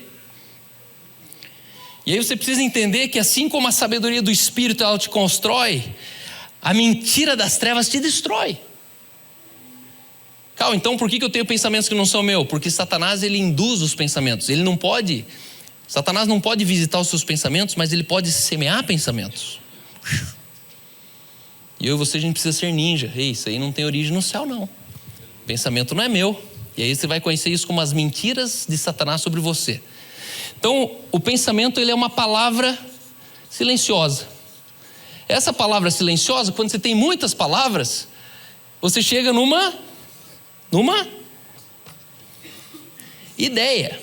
E aí você precisa entender que assim como a sabedoria do Espírito ela te constrói, a mentira das trevas te destrói. Calma, então por que eu tenho pensamentos que não são meus? Porque Satanás ele induz os pensamentos. Satanás não pode visitar os seus pensamentos, mas ele pode semear pensamentos. E eu e você, a gente precisa ser ninja. Ei, isso aí não tem origem no céu, não. Pensamento não é meu. E aí você vai conhecer isso como as mentiras de Satanás sobre você. Então, o pensamento ele é uma palavra silenciosa. Essa palavra silenciosa, quando você tem muitas palavras, você chega numa ideia.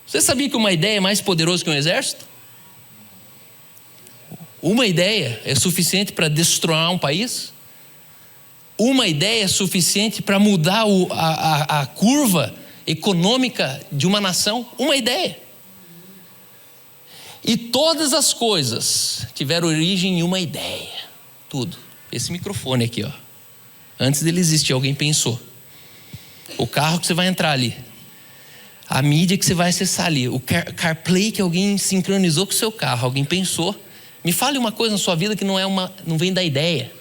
Você sabia que uma ideia é mais poderosa que um exército? Uma ideia é suficiente para destronar um país? Uma ideia é suficiente para mudar a curva econômica de uma nação? Uma ideia. E todas as coisas tiveram origem em uma ideia. Tudo. Esse microfone aqui, antes dele existir, alguém pensou. O carro que você vai entrar ali. A mídia que você vai acessar ali. O CarPlay que alguém sincronizou com o seu carro. Alguém pensou. Me fale uma coisa na sua vida que não vem da ideia.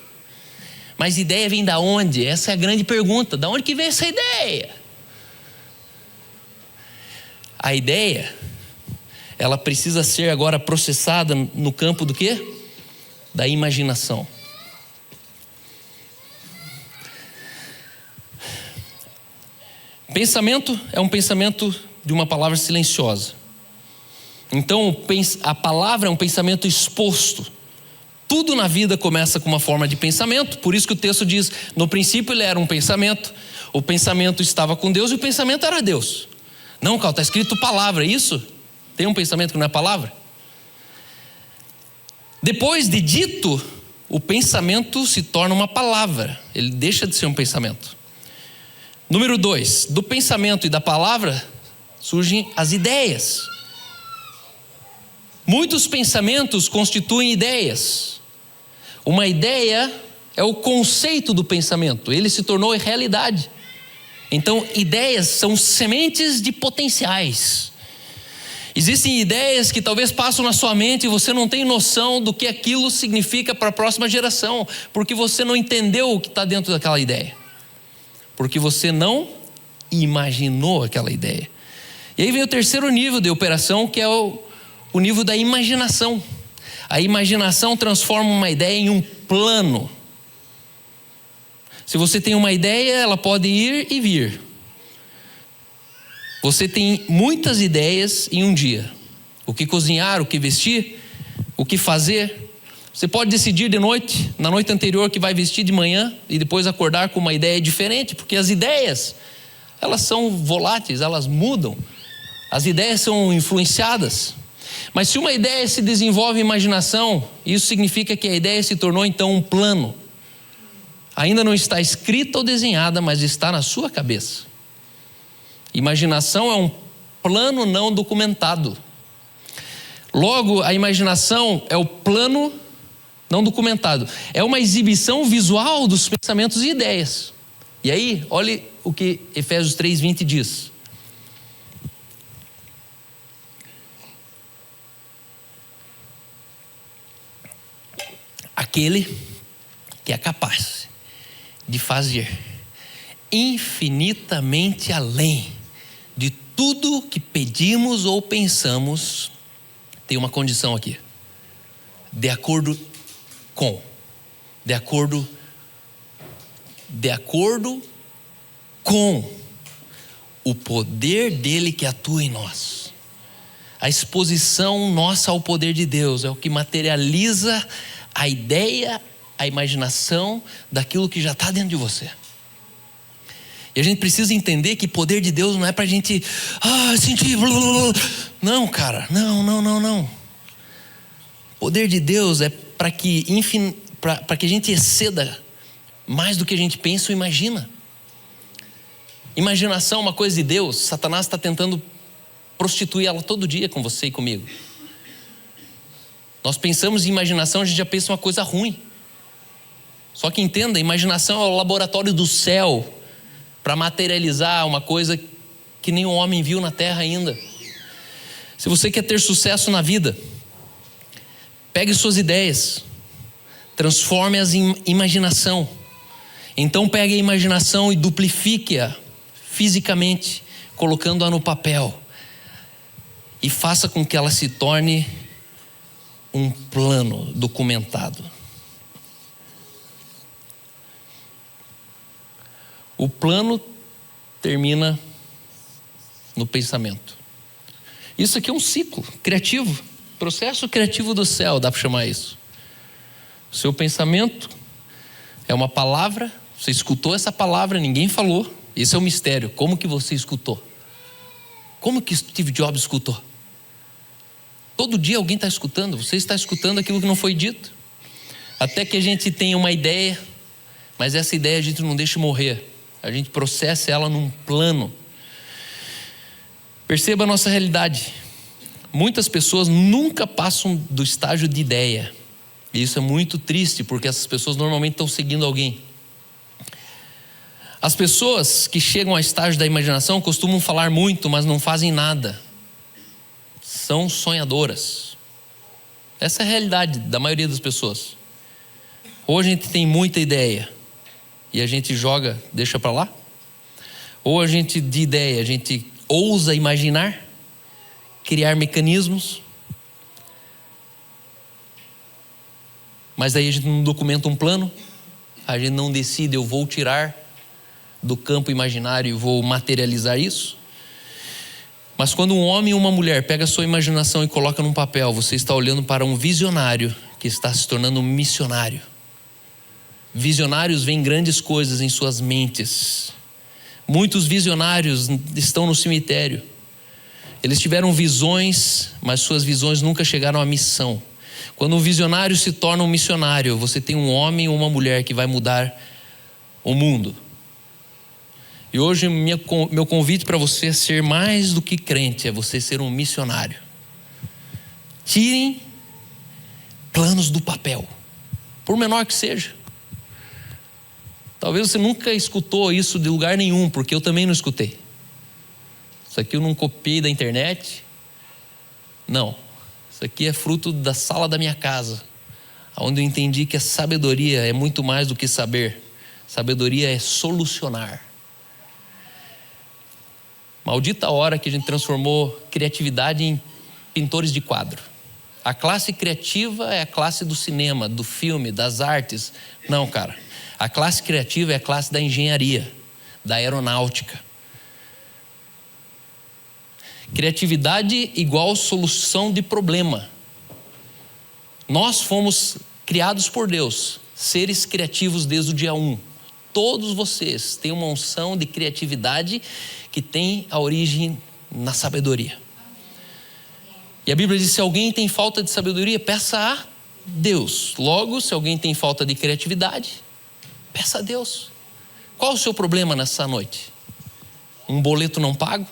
Mas ideia vem da onde? Essa é a grande pergunta. Da onde que vem essa ideia? A ideia, ela precisa ser agora processada no campo do quê? Da imaginação. Pensamento é um pensamento de uma palavra silenciosa. Então, a palavra é um pensamento exposto. Tudo na vida começa com uma forma de pensamento. Por isso que o texto diz, no princípio ele era um pensamento. O pensamento estava com Deus e o pensamento era Deus. Não, Carl, está escrito palavra, é isso? Tem um pensamento que não é palavra? Depois de dito, o pensamento se torna uma palavra. Ele deixa de ser um pensamento. Número 2, do pensamento e da palavra surgem as ideias. Muitos pensamentos constituem ideias. Uma ideia é o conceito do pensamento, ele se tornou realidade. Então, ideias são sementes de potenciais. Existem ideias que talvez passam na sua mente e você não tem noção do que aquilo significa para a próxima geração, porque você não entendeu o que está dentro daquela ideia. Porque você não imaginou aquela ideia. E aí vem o terceiro nível de operação, que é o nível da imaginação. A imaginação transforma uma ideia em um plano. Se você tem uma ideia, ela pode ir e vir. Você tem muitas ideias em um dia. O que cozinhar, o que vestir, o que fazer. Você pode decidir de noite, na noite anterior, que vai vestir de manhã e depois acordar com uma ideia diferente, porque as ideias, elas são voláteis, elas mudam. As ideias são influenciadas. Mas se uma ideia se desenvolve em imaginação, isso significa que a ideia se tornou então um plano. Ainda não está escrita ou desenhada, mas está na sua cabeça. Imaginação é um plano não documentado. Logo, a imaginação é o plano não documentado. É uma exibição visual dos pensamentos e ideias. E aí, olhe o que Efésios 3:20 diz. Aquele que é capaz de fazer infinitamente além de tudo que pedimos ou pensamos, tem uma condição aqui. De acordo com o poder dele que atua em nós. A exposição nossa ao poder de Deus é o que materializa a ideia, a imaginação daquilo que já está dentro de você. E a gente precisa entender que poder de Deus não é para a gente sentir. Não, cara, não. Poder de Deus é para que a gente exceda mais do que a gente pensa ou imagina. Imaginação é uma coisa de Deus. Satanás está tentando prostituir ela todo dia com você e comigo. Nós pensamos em imaginação, a gente já pensa uma coisa ruim. Só que entenda, a imaginação é o laboratório do céu para materializar uma coisa que nenhum homem viu na terra ainda. Se você quer ter sucesso na vida, pegue suas ideias, transforme-as em imaginação. Então pegue a imaginação e duplifique-a fisicamente, colocando-a no papel. E faça com que ela se torne um plano documentado. O plano termina no pensamento. Isso aqui é um ciclo criativo, processo criativo do céu, dá para chamar isso. O seu pensamento é uma palavra, você escutou essa palavra, ninguém falou. Esse é o mistério, como que você escutou? Como que Steve Jobs escutou? Todo dia alguém está escutando, você está escutando aquilo que não foi dito. Até que a gente tenha uma ideia, mas essa ideia a gente não deixa morrer. A gente processa ela num plano. Perceba a nossa realidade. Muitas pessoas nunca passam do estágio de ideia. E isso é muito triste, porque essas pessoas normalmente estão seguindo alguém. As pessoas que chegam ao estágio da imaginação costumam falar muito, mas não fazem nada. São sonhadoras. Essa é a realidade da maioria das pessoas. Hoje a gente tem muita ideia, e a gente joga, deixa para lá? Ou a gente, de ideia, a gente ousa imaginar, criar mecanismos, mas aí a gente não documenta um plano, a gente não decide, eu vou tirar do campo imaginário e vou materializar isso. Mas quando um homem e uma mulher pega a sua imaginação e coloca num papel, você está olhando para um visionário que está se tornando um missionário. Visionários veem grandes coisas em suas mentes. Muitos visionários estão no cemitério. Eles tiveram visões, mas suas visões nunca chegaram à missão. Quando um visionário se torna um missionário, você tem um homem ou uma mulher que vai mudar o mundo. E hoje meu convite para você é ser mais do que crente, é você ser um missionário. Tirem planos do papel, por menor que seja. Talvez você nunca escutou isso de lugar nenhum, porque eu também não escutei. Isso aqui eu não copiei da internet. Não, isso aqui é fruto da sala da minha casa, onde eu entendi que a sabedoria é muito mais do que saber. Sabedoria é solucionar. Maldita hora que a gente transformou criatividade em pintores de quadro. A classe criativa é a classe do cinema, do filme, das artes. Não, cara. A classe criativa é a classe da engenharia, da aeronáutica. Criatividade igual solução de problema. Nós fomos criados por Deus, seres criativos desde o dia 1. Todos vocês têm uma unção de criatividade que tem a origem na sabedoria. E a Bíblia diz: se alguém tem falta de sabedoria, peça a Deus. Logo, se alguém tem falta de criatividade, peça a Deus. Qual o seu problema nessa noite? Um boleto não pago?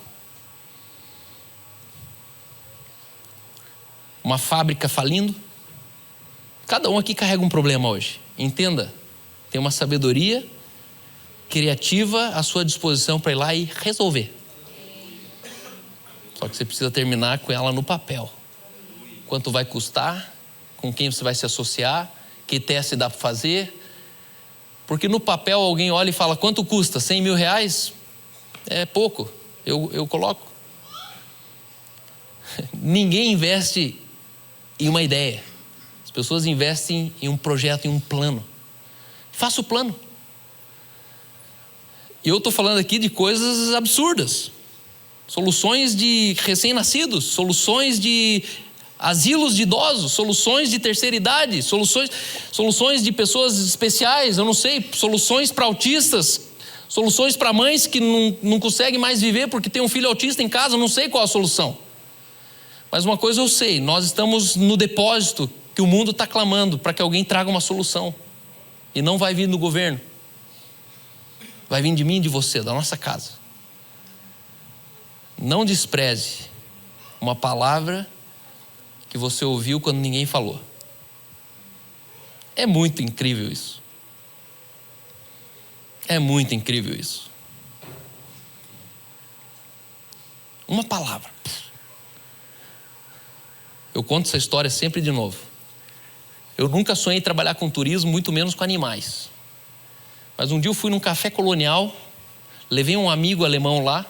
Uma fábrica falindo? Cada um aqui carrega um problema hoje. Entenda, tem uma sabedoria criativa à sua disposição para ir lá e resolver. Só que você precisa terminar com ela no papel. Quanto vai custar? Com quem você vai se associar? Que teste dá para fazer? Porque no papel alguém olha e fala: quanto custa? 100 mil reais? É pouco, eu coloco. Ninguém investe em uma ideia. As pessoas investem em um projeto, em um plano. Faça o plano. E eu estou falando aqui de coisas absurdas. Soluções de recém-nascidos, soluções de asilos de idosos, soluções de terceira idade, soluções de pessoas especiais, eu não sei, soluções para autistas, soluções para mães que não conseguem mais viver porque tem um filho autista em casa, eu não sei qual a solução. Mas uma coisa eu sei, nós estamos no depósito que o mundo está clamando para que alguém traga uma solução. E não vai vir do governo. Vai vir de mim e de você, da nossa casa. Não despreze uma palavra que você ouviu quando ninguém falou. É muito incrível isso. É muito incrível isso. Uma palavra. Eu conto essa história sempre de novo. Eu nunca sonhei em trabalhar com turismo, muito menos com animais. Mas um dia eu fui num café colonial, levei um amigo alemão lá,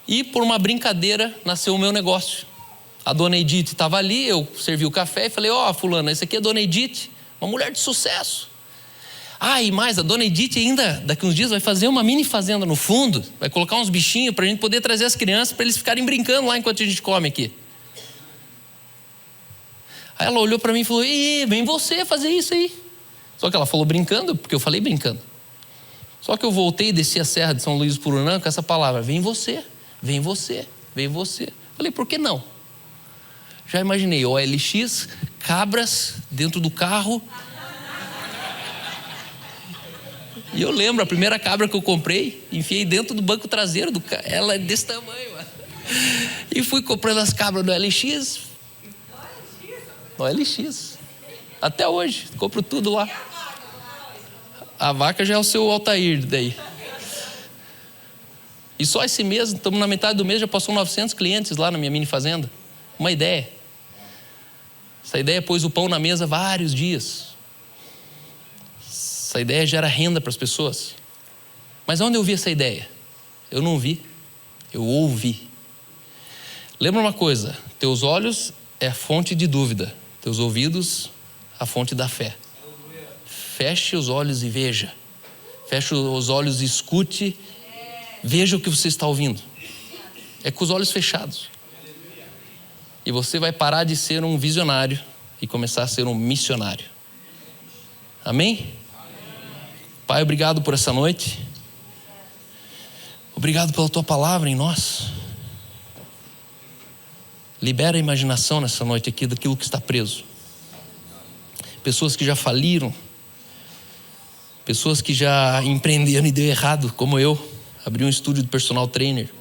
e por uma brincadeira nasceu o meu negócio. A dona Edith estava ali, eu servi o café e falei: ó, fulana, esse aqui é a dona Edith, uma mulher de sucesso. Ah, e mais, a dona Edith ainda, daqui uns dias, vai fazer uma mini fazenda no fundo, vai colocar uns bichinhos para a gente poder trazer as crianças para eles ficarem brincando lá enquanto a gente come aqui. Aí ela olhou para mim e falou: vem você fazer isso aí. Só que ela falou brincando, porque eu falei brincando. Só que eu voltei e desci a serra de São Luís do Purunã com essa palavra: vem você, vem você, vem você. Falei: por que não? Já imaginei OLX, cabras dentro do carro. E eu lembro, a primeira cabra que eu comprei, enfiei dentro do banco traseiro do carro. Ela é desse tamanho, mano. E fui comprando as cabras no OLX. No OLX. Até hoje, compro tudo lá. A vaca já é o seu Altair daí. E só esse mês, estamos na metade do mês, já passou 900 clientes lá na minha mini fazenda. Uma ideia. Essa ideia pôs o pão na mesa vários dias. Essa ideia gera renda para as pessoas. Mas onde eu vi essa ideia? Eu não vi, eu ouvi. Lembra uma coisa, teus olhos é a fonte de dúvida, teus ouvidos a fonte da fé. Feche os olhos e veja. Feche os olhos e escute. Veja o que você está ouvindo. É com os olhos fechados. E você vai parar de ser um visionário e começar a ser um missionário. Amém? Pai, obrigado por essa noite. Obrigado pela tua palavra em nós. Libera a imaginação nessa noite aqui daquilo que está preso. Pessoas que já faliram. Pessoas que já empreenderam e deu errado, como eu. Abri um estúdio de personal trainer.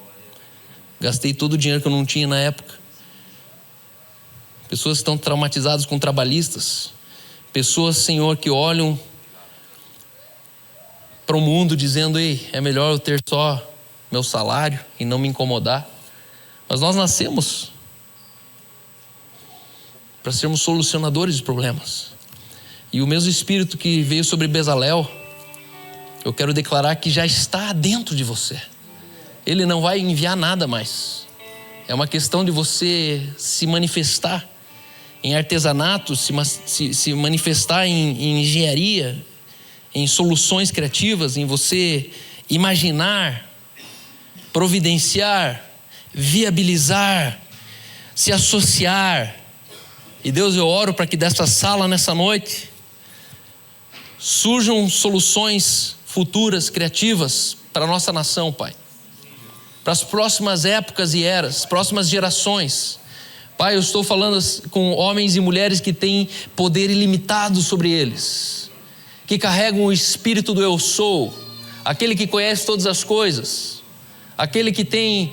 Gastei todo o dinheiro que eu não tinha na época. Pessoas que estão traumatizadas com trabalhistas. Pessoas, Senhor, que olham para o mundo dizendo: ei, é melhor eu ter só meu salário e não me incomodar. Mas nós nascemos para sermos solucionadores de problemas. E o mesmo Espírito que veio sobre Bezalel, eu quero declarar que já está dentro de você. Ele não vai enviar nada mais. É uma questão de você se manifestar em artesanato, se manifestar em engenharia, em soluções criativas, em você imaginar, providenciar, viabilizar, se associar. E Deus, eu oro para que dessa sala nessa noite surjam soluções futuras, criativas para a nossa nação, Pai. Para as próximas épocas e eras, próximas gerações. Pai, eu estou falando com homens e mulheres que têm poder ilimitado sobre eles, que carregam o espírito do eu sou, aquele que conhece todas as coisas, aquele que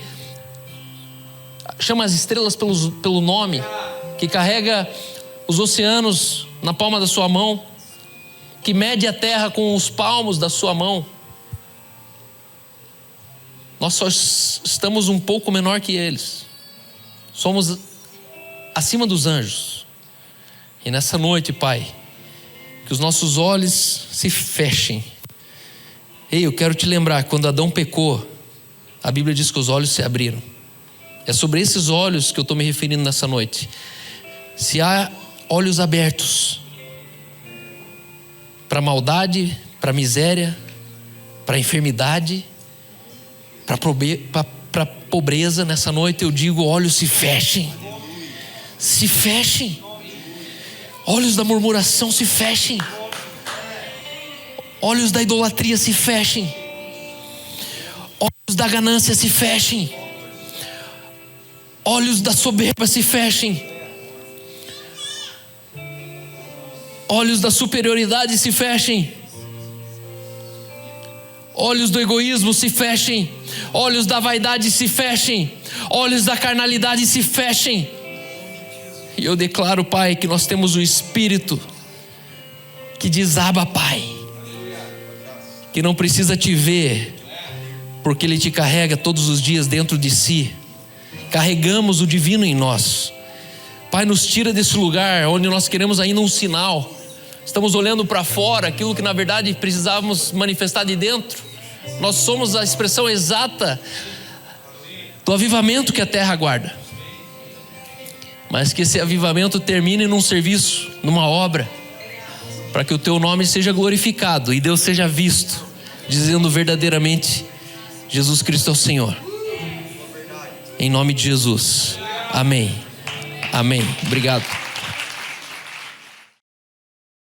chama as estrelas pelo nome, que carrega os oceanos na palma da sua mão, que mede a terra com os palmos da sua mão. Nós só estamos um pouco menor que eles. Somos acima dos anjos. E nessa noite, Pai, que os nossos olhos se fechem. Ei, eu quero te lembrar, quando Adão pecou, a Bíblia diz que os olhos se abriram. É sobre esses olhos que eu estou me referindo nessa noite. Se há olhos abertos para maldade, para miséria, para enfermidade, para pobreza, nessa noite eu digo: olhos se fechem. Se fechem. Olhos da murmuração se fechem. Olhos da idolatria se fechem. Olhos da ganância se fechem. Olhos da soberba se fechem. Olhos da superioridade se fechem. Olhos do egoísmo se fechem. Olhos da vaidade se fechem. Olhos da carnalidade se fechem. E eu declaro, Pai, que nós temos o Espírito que diz: Abba, Pai, que não precisa te ver, porque Ele te carrega todos os dias dentro de si. Carregamos o divino em nós. Pai, nos tira desse lugar onde nós queremos ainda um sinal. Estamos olhando para fora, aquilo que na verdade precisávamos manifestar de dentro. Nós somos a expressão exata do avivamento que a terra aguarda. Mas que esse avivamento termine num serviço, numa obra, para que o teu nome seja glorificado e Deus seja visto, dizendo verdadeiramente: Jesus Cristo é o Senhor. Em nome de Jesus. Amém. Amém. Obrigado.